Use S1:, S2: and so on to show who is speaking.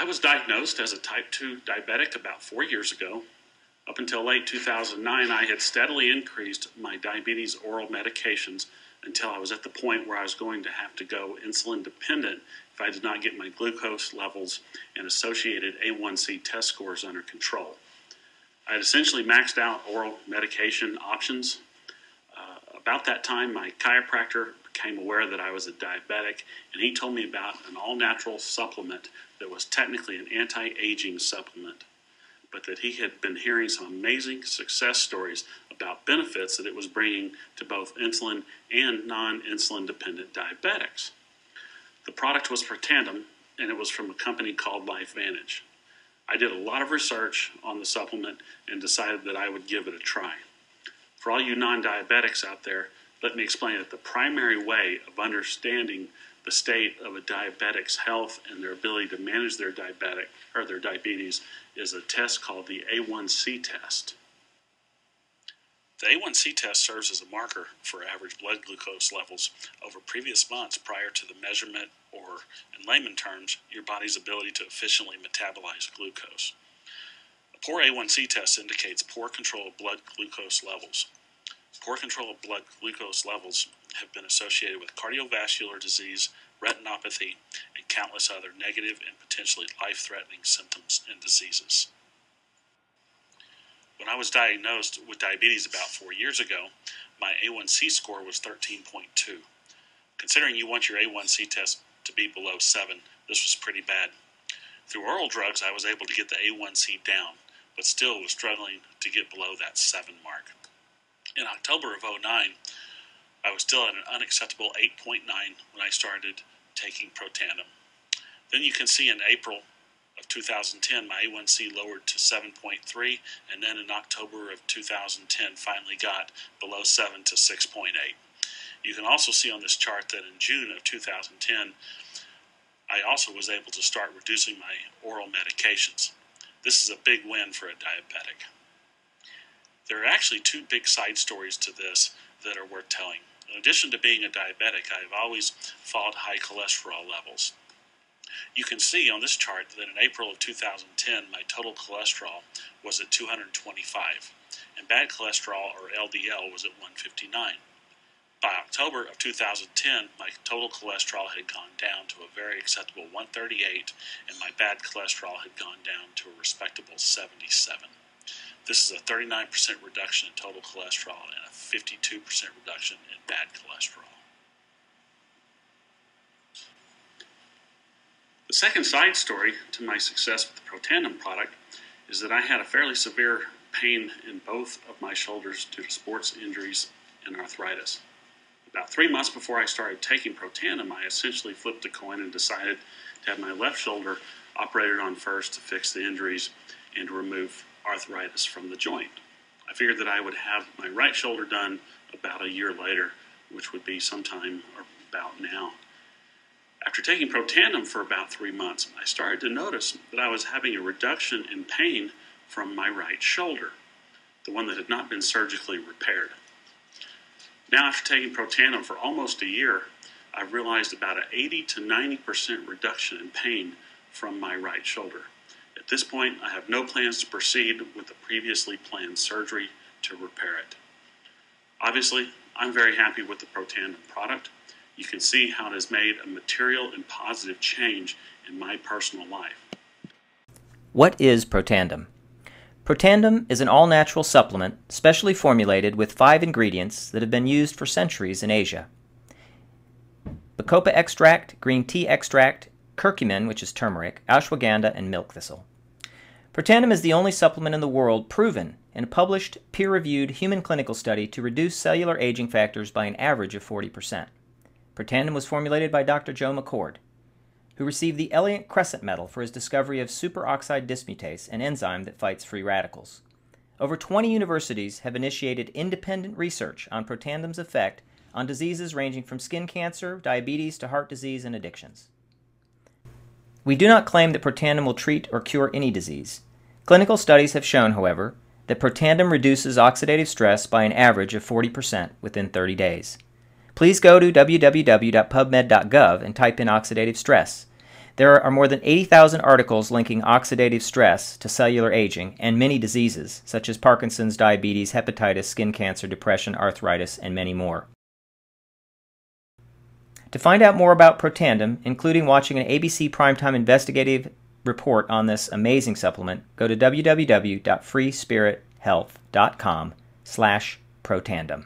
S1: I was diagnosed as a type 2 diabetic about 4 years ago. Up until late 2009, I had steadily increased my diabetes oral medications until I was at the point where I was going to have to go insulin dependent if I did not get my glucose levels and associated A1C test scores under control. I had essentially maxed out oral medication options. About that time, my chiropractor became aware that I was a diabetic, and he told me about an all-natural supplement that was technically an anti-aging supplement, but that he had been hearing some amazing success stories about benefits that it was bringing to both insulin and non-insulin dependent diabetics. The product was Protandim, and it was from a company called LifeVantage. I did a lot of research on the supplement and decided that I would give it a try. For all you non-diabetics out there, let me explain that the primary way of understanding the state of a diabetic's health and their ability to manage their diabetes is a test called the A1C test. The A1C test serves as a marker for average blood glucose levels over previous months prior to the measurement, or, in layman terms, your body's ability to efficiently metabolize glucose. A poor A1C test indicates poor control of blood glucose levels. Poor control of blood glucose levels have been associated with cardiovascular disease, retinopathy, and countless other negative and potentially life-threatening symptoms and diseases. When I was diagnosed with diabetes about 4 years ago, my A1C score was 13.2. Considering you want your A1C test to be below 7, this was pretty bad. Through oral drugs, I was able to get the A1C down, but still was struggling to get below that 7 mark. In October of 2009, I was still at an unacceptable 8.9 when I started taking Protandim. Then you can see in April of 2010, my A1C lowered to 7.3, and then in October of 2010 finally got below 7 to 6.8. You can also see on this chart that in June of 2010, I also was able to start reducing my oral medications. This is a big win for a diabetic. There are actually two big side stories to this that are worth telling. In addition to being a diabetic, I have always fought high cholesterol levels. You can see on this chart that in April of 2010, my total cholesterol was at 225, and bad cholesterol, or LDL, was at 159. By October of 2010, my total cholesterol had gone down to a very acceptable 138, and my bad cholesterol had gone down to a respectable 77. This is a 39% reduction in total cholesterol and a 52% reduction in bad cholesterol. The second side story to my success with the Protandim product is that I had a fairly severe pain in both of my shoulders due to sports injuries and arthritis. About 3 months before I started taking Protandim, I essentially flipped a coin and decided to have my left shoulder operated on first to fix the injuries and to remove arthritis from the joint. I figured that I would have my right shoulder done about a year later, which would be sometime about now. After taking Protandim for about 3 months, I started to notice that I was having a reduction in pain from my right shoulder, the one that had not been surgically repaired. Now, after taking Protandim for almost a year, I've realized about an 80 to 90% reduction in pain from my right shoulder. At this point, I have no plans to proceed with the previously planned surgery to repair it. Obviously, I'm very happy with the Protandim product. You can see how it has made a material and positive change in my personal life.
S2: What is Protandim? Protandim is an all-natural supplement specially formulated with 5 ingredients that have been used for centuries in Asia: bacopa extract, green tea extract, curcumin, which is turmeric, ashwagandha, and milk thistle. Protandim is the only supplement in the world proven in a published, peer-reviewed human clinical study to reduce cellular aging factors by an average of 40%. Protandim was formulated by Dr. Joe McCord, who received the Elliott Crescent Medal for his discovery of superoxide dismutase, an enzyme that fights free radicals. Over 20 universities have initiated independent research on Protandim's effect on diseases ranging from skin cancer, diabetes, to heart disease and addictions. We do not claim that Protandim will treat or cure any disease. Clinical studies have shown, however, that Protandim reduces oxidative stress by an average of 40% within 30 days. Please go to www.pubmed.gov and type in oxidative stress. There are more than 80,000 articles linking oxidative stress to cellular aging and many diseases, such as Parkinson's, diabetes, hepatitis, skin cancer, depression, arthritis, and many more. To find out more about Protandim, including watching an ABC Primetime investigative report on this amazing supplement, go to www.freespirithealth.com/Protandim.